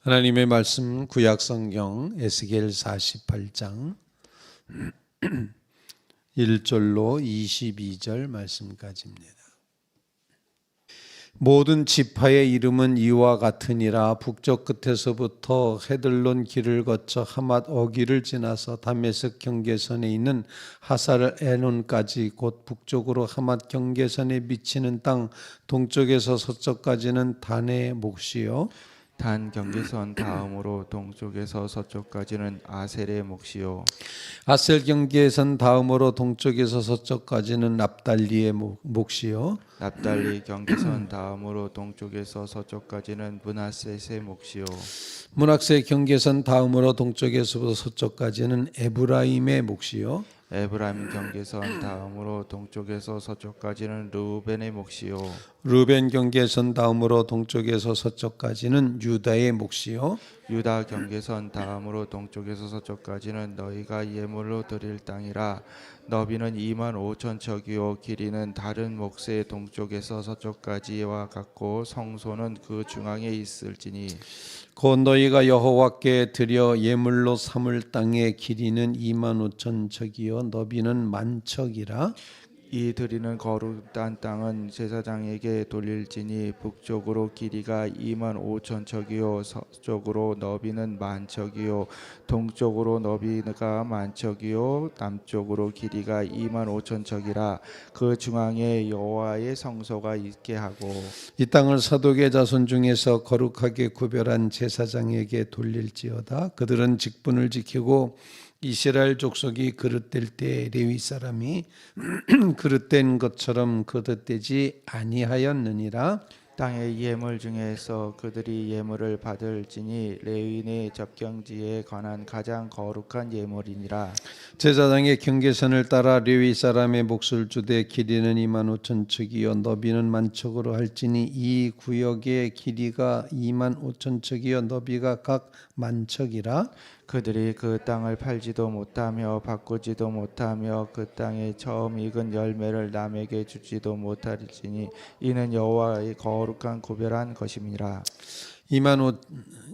하나님의 말씀 구약 성경 에스겔 48장 1절로 22절 말씀까지입니다. 모든 지파의 이름은 이와 같으니라. 북쪽 끝에서부터 헤들론 길을 거쳐 하맛 어기를 지나서 다메섹 경계선에 있는 하살 에논까지 곧 북쪽으로 하맛 경계선에 미치는 땅 동쪽에서 서쪽까지는 단의 몫이요 단 경계선 다음으로 동쪽에서 서쪽까지는 아셀의 몫이요 아셀 경계선 다음으로 동쪽에서 서쪽까지는 납달리의 몫이요 납달리 경계선 다음으로 동쪽에서 서쪽까지는 므낫셋의 몫이요 문학세 경계선 다음으로 동쪽에서부터 서쪽까지는 에브라임의 몫이요 에브라임 경계선 다음으로 동쪽에서 서쪽까지는 르우벤의 몫이요 루벤 경계선 다음으로 동쪽에서 서쪽까지는 유다의 몫이요 유다 경계선 다음으로 동쪽에서 서쪽까지는 너희가 예물로 드릴 땅이라. 너비는 2만 5천 척이요 길이는 다른 몫의 동쪽에서 서쪽까지와 같고 성소는 그 중앙에 있을지니 곧 너희가 여호와께 드려 예물로 삼을 땅의 길이는 2만 5천 척이요 너비는 만 척이라. 이 드리는 거룩한 땅은 제사장에게 돌릴지니 북쪽으로 길이가 2만 5천 척이요 서쪽으로 너비는 만 척이요 동쪽으로 너비가 만 척이요 남쪽으로 길이가 2만 5천 척이라. 그 중앙에 여호와의 성소가 있게 하고 이 땅을 사독의 자손 중에서 거룩하게 구별한 제사장에게 돌릴지어다. 그들은 직분을 지키고 이스라엘 족속이 그릇될 때 레위 사람이 그릇된 것처럼 그릇되지 아니하였느니라. 땅의 예물 중에서 그들이 예물을 받을지니 레위인의 접경지에 관한 가장 거룩한 예물이니라. 제사장의 경계선을 따라 레위 사람의 몫을 주되 길이는 2만 5천 척이요 너비는 만 척으로 할지니 이 구역의 길이가 2만 5천 척이요 너비가 각 만 척이라. 그들이 그 땅을 팔지도 못하며 바꾸지도 못하며 그 땅에 처음 익은 열매를 남에게 주지도 못할지니 이는 여호와의 거룩한 구별한 것임이라. 2만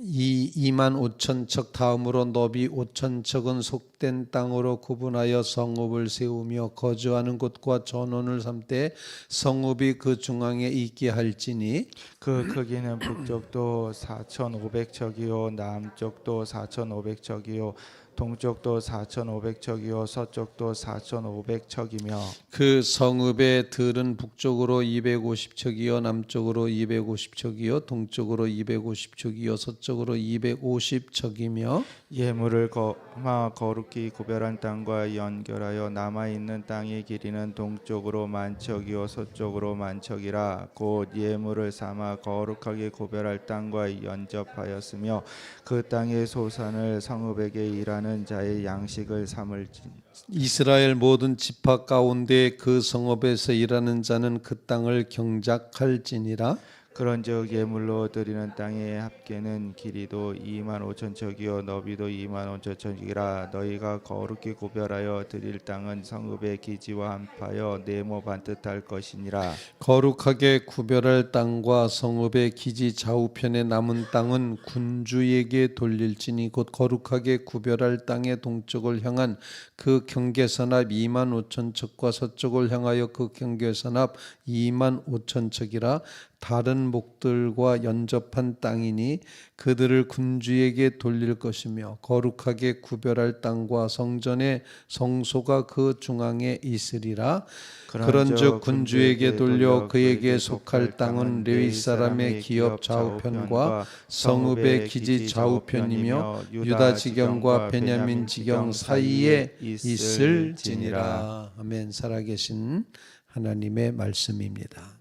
5천 척 다음으로 너비 5천 척은 속된 땅으로 구분하여 성읍을 세우며 거주하는 곳과 전원을 삼되 성읍이 그 중앙에 있게 할지니 그 크기는 북쪽도 4,500척이요 남쪽도 4,500척이요 동쪽도 4,500척이요 서쪽도 4,500척이며 그 성읍의 들은 북쪽으로 250척이요 남쪽으로 250척이요 동쪽으로 250척이요 서쪽으로 250척이며 예물을 거룩히 구별한 땅과 연결하여 남아있는 땅의 길이는 동쪽으로 만척이요 서쪽으로 만척이라. 곧 예물을 삼아 거룩하게 구별할 땅과 연접하였으며 그 땅의 소산을 성읍에게 일하는 자의 양식을 삼을지. 이스라엘 모든 지파 가운데 그 성읍에서 일하는 자는 그 땅을 경작할지니라. 그런즉 예물로 드리는 땅의 합계는 길이도 2만 5천 척이요 너비도 2만 5천 척이라. 너희가 거룩히 구별하여 드릴 땅은 성읍의 기지와 한파여 네모 반듯할 것이니라. 거룩하게 구별할 땅과 성읍의 기지 좌우편에 남은 땅은 군주에게 돌릴지니 곧 거룩하게 구별할 땅의 동쪽을 향한 그 경계선 앞 2만 5천 척과 서쪽을 향하여 그 경계선 앞 2만 5천 척이라. 다른 목들과 연접한 땅이니 그들을 군주에게 돌릴 것이며 거룩하게 구별할 땅과 성전의 성소가 그 중앙에 있으리라. 그런즉 군주에게 돌려 그에게 속할 땅은 레위 사람의 기업 좌우편과 성읍의 기지 좌우편이며 유다 지경과 베냐민 지경 사이에 있을지니라. 아멘. 살아계신 하나님의 말씀입니다.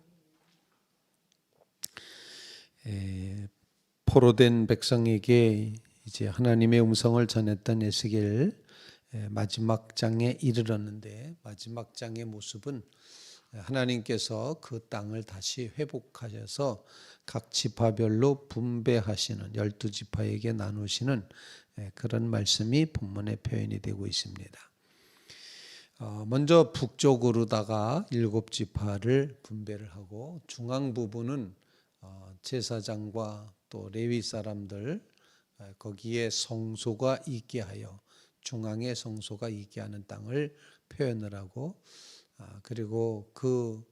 포로된 백성에게 이제 하나님의 음성을 전했던 에스겔 마지막 장에 이르렀는데 마지막 장의 모습은 하나님께서 그 땅을 다시 회복하셔서 각 지파별로 분배하시는 12지파에게 나누시는 그런 말씀이 본문에 표현이 되고 있습니다. 먼저 북쪽으로다가 7지파를 분배를 하고 중앙 부분은 제사장과 또 레위 사람들 거기에 성소가 있게 하여 중앙에 성소가 있게 하는 땅을 표현을 하고 그리고 그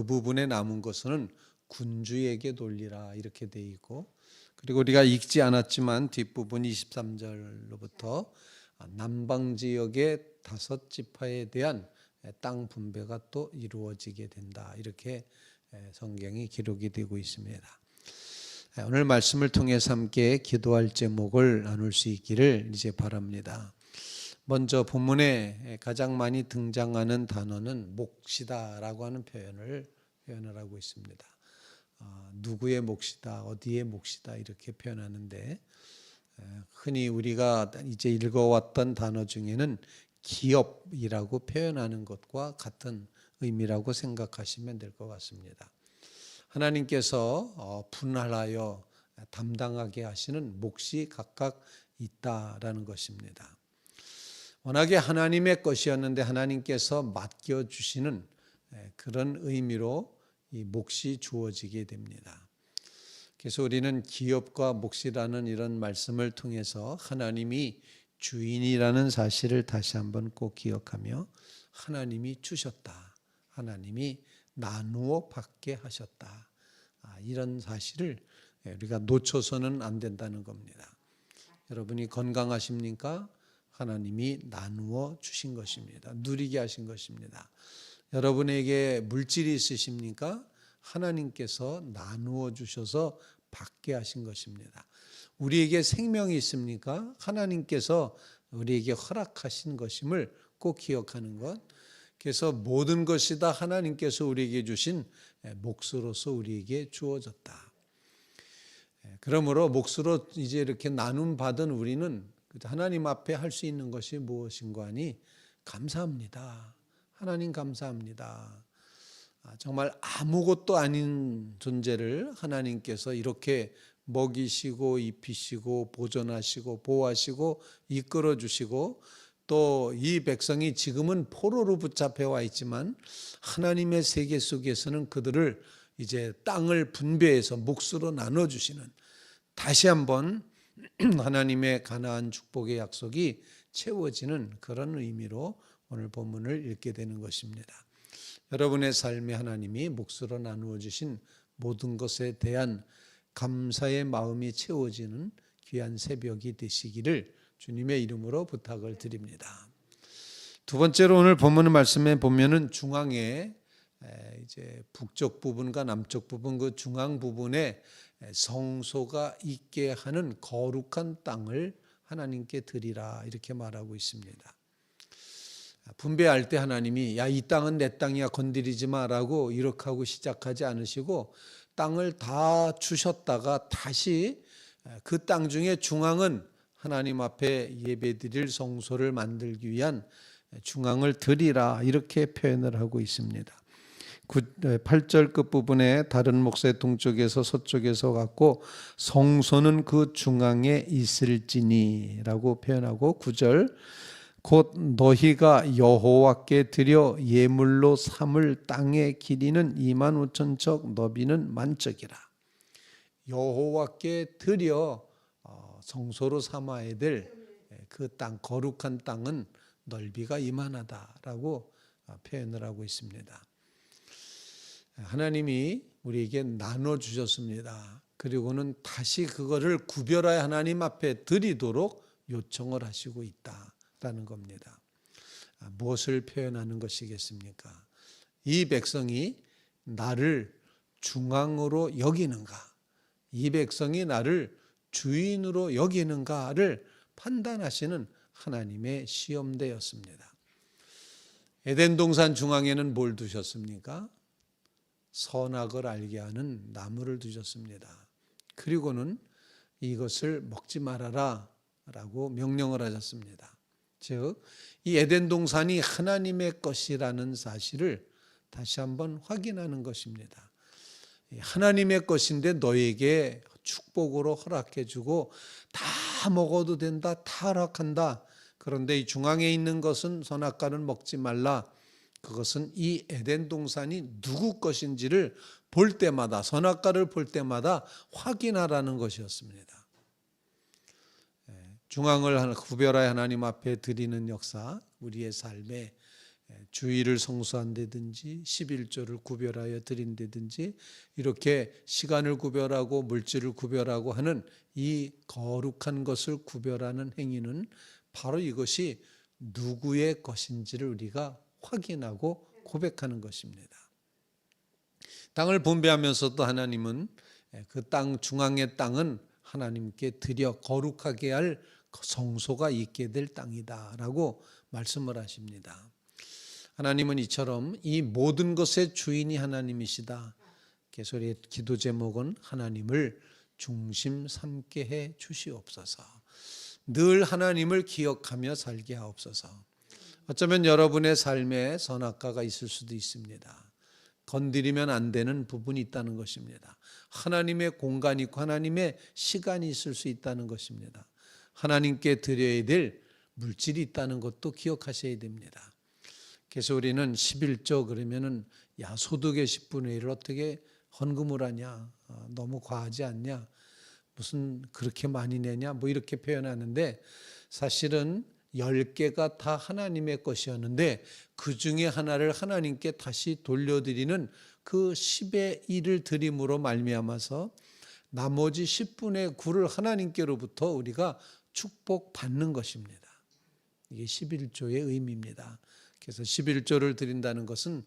부분에 남은 것은 군주에게 돌리라 이렇게 돼 있고 그리고 우리가 읽지 않았지만 뒷부분 23절로부터 남방 지역의 5지파에 대한 땅 분배가 또 이루어지게 된다 이렇게 성경이 기록이 되고 있습니다. 오늘 말씀을 통해서 함께 기도할 제목을 나눌 수 있기를 이제 바랍니다. 먼저 본문에 가장 많이 등장하는 단어는 몫이다라고 하는 표현을 하고 있습니다. 누구의 몫이다, 어디의 몫이다 이렇게 표현하는데 흔히 우리가 이제 읽어왔던 단어 중에는 기업이라고 표현하는 것과 같은 의미라고 생각하시면 될 것 같습니다. 하나님께서 분할하여 담당하게 하시는 몫이 각각 있다라는 것입니다. 워낙에 하나님의 것이었는데 하나님께서 맡겨주시는 그런 의미로 이 몫이 주어지게 됩니다. 그래서 우리는 기업과 몫이라는 이런 말씀을 통해서 하나님이 주인이라는 사실을 다시 한번 꼭 기억하며 하나님이 주셨다. 하나님이 나누어 받게 하셨다. 이런 사실을 우리가 놓쳐서는 안 된다는 겁니다. 여러분이 건강하십니까? 하나님이 나누어 주신 것입니다. 누리게 하신 것입니다. 여러분에게 물질이 있으십니까? 하나님께서 나누어 주셔서 받게 하신 것입니다. 우리에게 생명이 있습니까? 하나님께서 우리에게 허락하신 것임을 꼭 기억하는 것. 그래서 모든 것이 다 하나님께서 우리에게 주신 몫으로서 우리에게 주어졌다. 그러므로 몫으로 이제 이렇게 나눔 받은 우리는 하나님 앞에 할 수 있는 것이 무엇인가 하니 감사합니다. 하나님 감사합니다. 정말 아무것도 아닌 존재를 하나님께서 이렇게 먹이시고 입히시고 보존하시고 보호하시고 이끌어 주시고 또 이 백성이 지금은 포로로 붙잡혀 와 있지만 하나님의 세계 속에서는 그들을 이제 땅을 분배해서 몫으로 나눠 주시는 다시 한번 하나님의 가나안 축복의 약속이 채워지는 그런 의미로 오늘 본문을 읽게 되는 것입니다. 여러분의 삶에 하나님이 몫으로 나누어 주신 모든 것에 대한 감사의 마음이 채워지는 귀한 새벽이 되시기를 주님의 이름으로 부탁을 드립니다. 두 번째로 오늘 본문 말씀에 보면은 중앙에 이제 북쪽 부분과 남쪽 부분 그 중앙 부분에 성소가 있게 하는 거룩한 땅을 하나님께 드리라 이렇게 말하고 있습니다. 분배할 때 하나님이 야, 이 땅은 내 땅이야 건드리지 마라고 이렇게 하고 시작하지 않으시고 땅을 다 주셨다가 다시 그 땅 중에 중앙은 하나님 앞에 예배드릴 성소를 만들기 위한 중앙을 드리라 이렇게 표현을 하고 있습니다. 8절 끝부분에 다른 목사의 동쪽에서 서쪽에서 갖고 성소는 그 중앙에 있을지니 라고 표현하고 9절 곧 너희가 여호와께 드려 예물로 삼을 땅의 길이는 25,000척 너비는 10,000척이라. 여호와께 드려 성소로 삼아야 될 그 땅 거룩한 땅은 넓이가 이만하다라고 표현을 하고 있습니다. 하나님이 우리에게 나눠 주셨습니다. 그리고는 다시 그거를 구별하여 하나님 앞에 드리도록 요청을 하시고 있다라는 겁니다. 무엇을 표현하는 것이겠습니까? 이 백성이 나를 중앙으로 여기는가? 이 백성이 나를 주인으로 여기는가를 판단하시는 하나님의 시험대였습니다. 에덴 동산 중앙에는 뭘 두셨습니까? 선악을 알게 하는 나무를 두셨습니다. 그리고는 이것을 먹지 말아라 라고 명령을 하셨습니다. 즉, 이 에덴 동산이 하나님의 것이라는 사실을 다시 한번 확인하는 것입니다. 하나님의 것인데 너에게 축복으로 허락해 주고 다 먹어도 된다, 다 허락한다. 그런데 이 중앙에 있는 것은 선악과는 먹지 말라. 그것은 이 에덴 동산이 누구 것인지를 볼 때마다 선악과를 볼 때마다 확인하라는 것이었습니다. 중앙을 구별하여 하나님 앞에 드리는 역사, 우리의 삶에 주일을 성수한다든지 11조를 구별하여 드린다든지 이렇게 시간을 구별하고 물질을 구별하고 하는 이 거룩한 것을 구별하는 행위는 바로 이것이 누구의 것인지를 우리가 확인하고 고백하는 것입니다. 땅을 분배하면서도 하나님은 그 땅 중앙의 땅은 하나님께 드려 거룩하게 할 성소가 있게 될 땅이다라고 말씀을 하십니다. 하나님은 이처럼 이 모든 것의 주인이 하나님이시다. 그래서 우리의 기도 제목은 하나님을 중심 삼게 해 주시옵소서. 늘 하나님을 기억하며 살게 하옵소서. 어쩌면 여러분의 삶에 선악과가 있을 수도 있습니다. 건드리면 안 되는 부분이 있다는 것입니다. 하나님의 공간이 있고 하나님의 시간이 있을 수 있다는 것입니다. 하나님께 드려야 될 물질이 있다는 것도 기억하셔야 됩니다. 그래서 우리는 11조 그러면은 야 소득의 10분의 1을 어떻게 헌금을 하냐, 너무 과하지 않냐, 무슨 그렇게 많이 내냐, 뭐 이렇게 표현하는데 사실은 10개가 다 하나님의 것이었는데 그 중에 하나를 하나님께 다시 돌려드리는 그 10의 1을 드림으로 말미암아서 나머지 10분의 9를 하나님께로부터 우리가 축복받는 것입니다. 이게 11조의 의미입니다. 그래서 11조를 드린다는 것은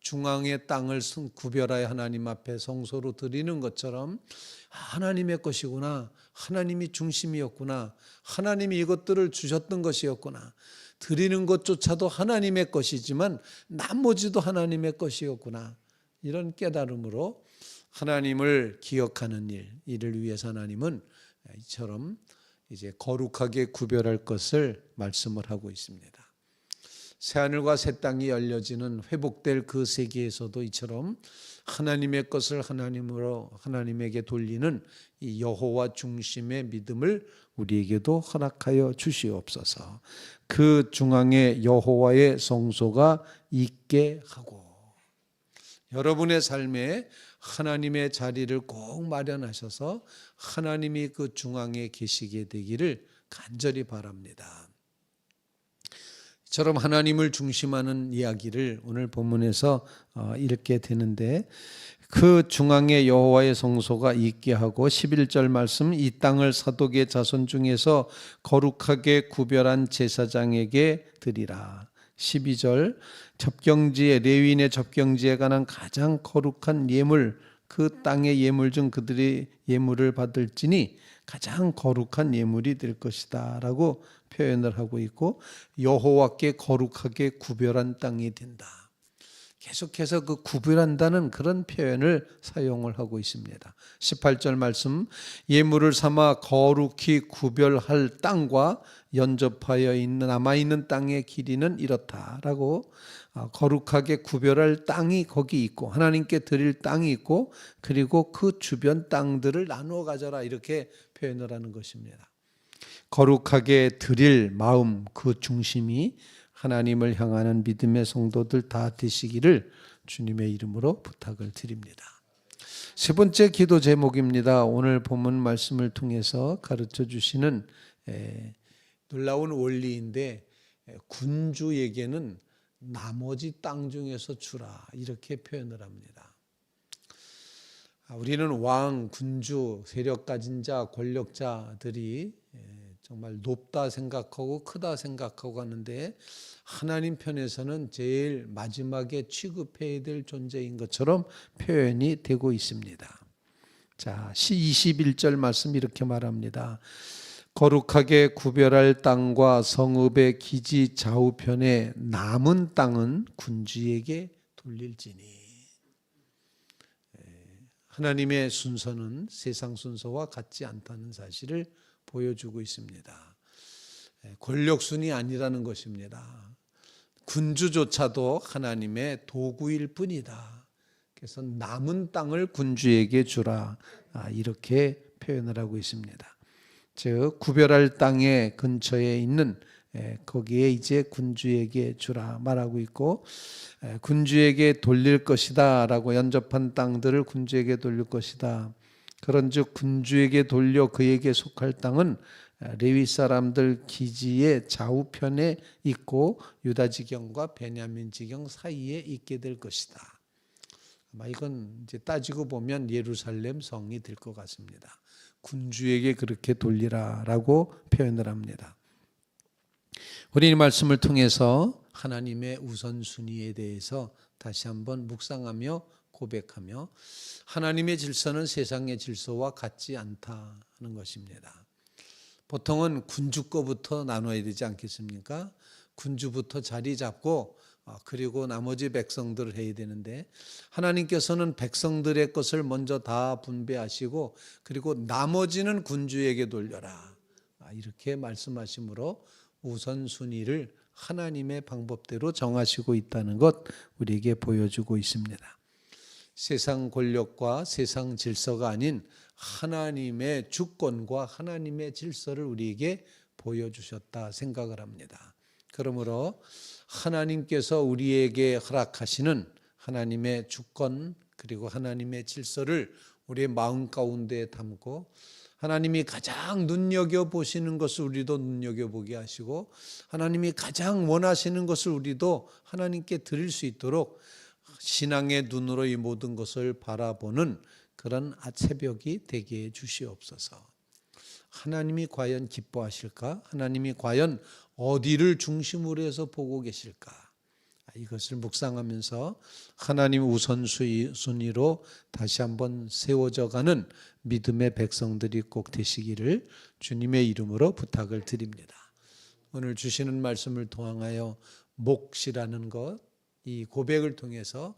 중앙의 땅을 구별하여 하나님 앞에 성소로 드리는 것처럼 하나님의 것이구나, 하나님이 중심이었구나, 하나님이 이것들을 주셨던 것이었구나, 드리는 것조차도 하나님의 것이지만 나머지도 하나님의 것이었구나, 이런 깨달음으로 하나님을 기억하는 이를 위해서 하나님은 이처럼 이제 거룩하게 구별할 것을 말씀을 하고 있습니다. 새하늘과 새 땅이 열려지는 회복될 그 세계에서도 이처럼 하나님의 것을 하나님에게 돌리는 이 여호와 중심의 믿음을 우리에게도 허락하여 주시옵소서. 그 중앙에 여호와의 성소가 있게 하고 여러분의 삶에 하나님의 자리를 꼭 마련하셔서 하나님이 그 중앙에 계시게 되기를 간절히 바랍니다. 이처럼 하나님을 중심하는 이야기를 오늘 본문에서 읽게 되는데 그 중앙에 여호와의 성소가 있게 하고 11절 말씀 이 땅을 사독의 자손 중에서 거룩하게 구별한 제사장에게 드리라. 12절 접경지에 레위인의 접경지에 관한 가장 거룩한 예물 그 땅의 예물 중 그들이 예물을 받을지니 가장 거룩한 예물이 될 것이다 라고 표현을 하고 있고 여호와께 거룩하게 구별한 땅이 된다. 계속해서 그 구별한다는 그런 표현을 사용을 하고 있습니다. 18절 말씀 예물을 삼아 거룩히 구별할 땅과 연접하여 남아있는 땅의 길이는 이렇다라고 거룩하게 구별할 땅이 거기 있고 하나님께 드릴 땅이 있고 그리고 그 주변 땅들을 나누어 가져라 이렇게 표현을 하는 것입니다. 거룩하게 드릴 마음 그 중심이 하나님을 향하는 믿음의 성도들 다 되시기를 주님의 이름으로 부탁을 드립니다. 세 번째 기도 제목입니다. 오늘 본문 말씀을 통해서 가르쳐 주시는 놀라운 원리인데 군주에게는 나머지 땅 중에서 주라 이렇게 표현을 합니다. 우리는 왕, 군주, 세력 가진 자, 권력자들이 정말 높다 생각하고 크다 생각하고 하는데 하나님 편에서는 제일 마지막에 취급해야 될 존재인 것처럼 표현이 되고 있습니다. 자, 21절 말씀 이렇게 말합니다. 거룩하게 구별할 땅과 성읍의 기지 좌우편에 남은 땅은 군주에게 돌릴지니. 하나님의 순서는 세상 순서와 같지 않다는 사실을 보여주고 있습니다. 권력순이 아니라는 것입니다. 군주조차도 하나님의 도구일 뿐이다. 그래서 남은 땅을 군주에게 주라 이렇게 표현을 하고 있습니다. 즉 구별할 땅의 근처에 있는 거기에 이제 군주에게 주라 말하고 있고 군주에게 돌릴 것이다 라고 연접한 땅들을 군주에게 돌릴 것이다. 그런즉 군주에게 돌려 그에게 속할 땅은 레위 사람들 기지의 좌우편에 있고 유다 지경과 베냐민 지경 사이에 있게 될 것이다. 아마 이건 이제 따지고 보면 예루살렘 성이 될 것 같습니다. 군주에게 그렇게 돌리라라고 표현을 합니다. 우리 이 말씀을 통해서 하나님의 우선순위에 대해서 다시 한번 묵상하며 고백하며 하나님의 질서는 세상의 질서와 같지 않다는 것입니다. 보통은 군주 거부터 나눠야 되지 않겠습니까? 군주부터 자리 잡고 그리고 나머지 백성들을 해야 되는데 하나님께서는 백성들의 것을 먼저 다 분배하시고 그리고 나머지는 군주에게 돌려라. 이렇게 말씀하시므로 우선순위를 하나님의 방법대로 정하시고 있다는 것 우리에게 보여주고 있습니다. 세상 권력과 세상 질서가 아닌 하나님의 주권과 하나님의 질서를 우리에게 보여주셨다 생각을 합니다. 그러므로 하나님께서 우리에게 허락하시는 하나님의 주권 그리고 하나님의 질서를 우리의 마음 가운데 담고 하나님이 가장 눈여겨보시는 것을 우리도 눈여겨보게 하시고 하나님이 가장 원하시는 것을 우리도 하나님께 드릴 수 있도록 신앙의 눈으로 이 모든 것을 바라보는 그런 새벽이 되게 해 주시옵소서. 하나님이 과연 기뻐하실까? 하나님이 과연 어디를 중심으로 해서 보고 계실까? 이것을 묵상하면서 하나님 우선순위로 다시 한번 세워져 가는 믿음의 백성들이 꼭 되시기를 주님의 이름으로 부탁을 드립니다. 오늘 주시는 말씀을 통하여 몫이라는 것, 이 고백을 통해서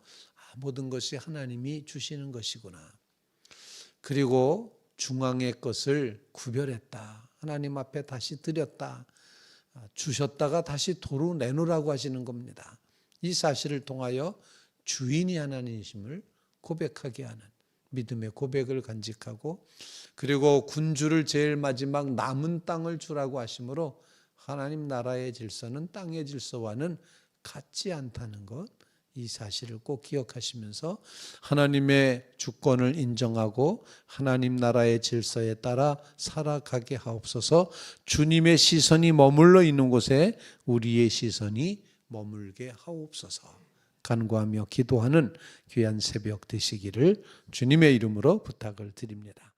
모든 것이 하나님이 주시는 것이구나. 그리고 중앙의 것을 구별했다. 하나님 앞에 다시 드렸다. 주셨다가 다시 도로 내놓으라고 하시는 겁니다. 이 사실을 통하여 주인이 하나님이심을 고백하게 하는 믿음의 고백을 간직하고 그리고 군주를 제일 마지막 남은 땅을 주라고 하심으로 하나님 나라의 질서는 땅의 질서와는 같지 않다는 것, 이 사실을 꼭 기억하시면서 하나님의 주권을 인정하고 하나님 나라의 질서에 따라 살아가게 하옵소서. 주님의 시선이 머물러 있는 곳에 우리의 시선이 머물게 하옵소서. 간구하며 기도하는 귀한 새벽 되시기를 주님의 이름으로 부탁을 드립니다.